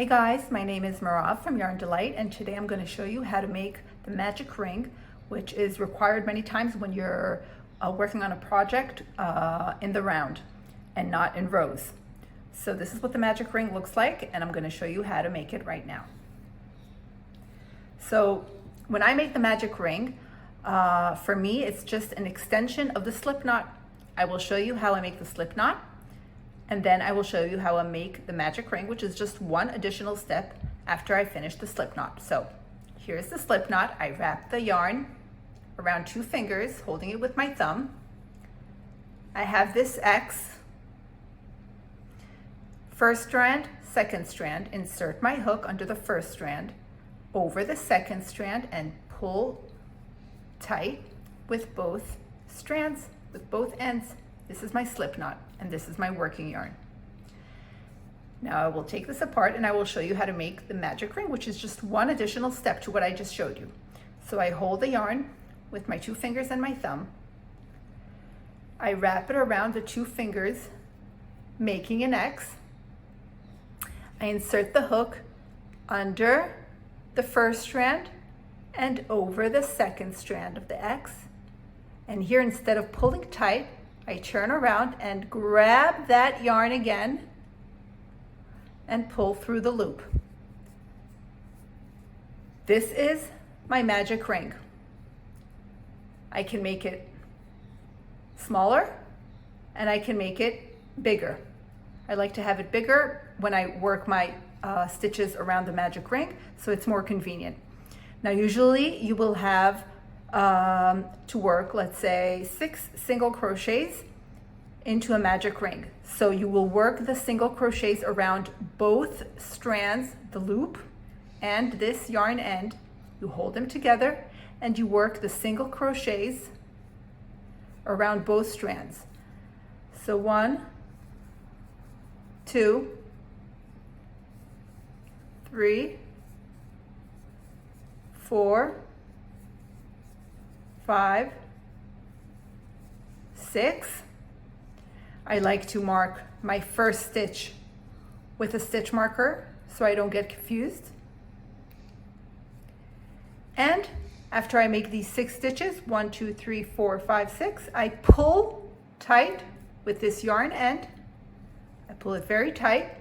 Hey guys, my name is Marav from Yarn Delight, and today I'm going to show you how to make the magic ring, which is required many times when you're working on a project in the round and not in rows. So this is what the magic ring looks like, and I'm going to show you how to make it right now. So when I make the magic ring, for me it's just an extension of the slip knot. I will show you how I make the slip knot, and then I will show you how I make the magic ring, which is just one additional step after I finish the slip knot. So here's the slip knot. I wrap the yarn around 2 fingers, holding it with my thumb. I have this X, first strand, second strand, insert my hook under the first strand, over the second strand, and pull tight with both strands, with both ends. This is my slip knot, and this is my working yarn. Now I will take this apart and I will show you how to make the magic ring, which is just one additional step to what I just showed you. So I hold the yarn with my 2 fingers and my thumb. I wrap it around the 2 fingers, making an X. I insert the hook under the first strand and over the second strand of the X. And here, instead of pulling tight, I turn around and grab that yarn again and pull through the loop. This is my magic ring. I can make it smaller and I can make it bigger. I like to have it bigger when I work my stitches around the magic ring, so it's more convenient. Now usually you will have to work, let's say, 6 single crochets into a magic ring. So you will work the single crochets around both strands, the loop and this yarn end. You hold them together and you work the single crochets around both strands. So 1, 2, 3, 4, 5, 6. I like to mark my first stitch with a stitch marker so I don't get confused. And after I make these 6 stitches, 1, 2, 3, 4, 5, 6, I pull tight with this yarn end. I pull it very tight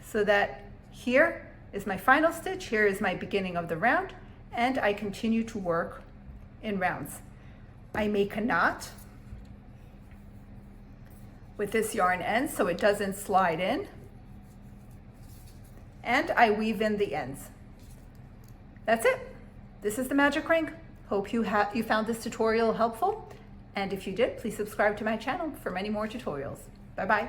so that here is my final stitch, here is my beginning of the round, and I continue to work in rounds. I make a knot with this yarn end so it doesn't slide in, and I weave in the ends. That's it. This is the magic ring. Hope you found this tutorial helpful, and if you did, please subscribe to my channel for many more tutorials. Bye bye.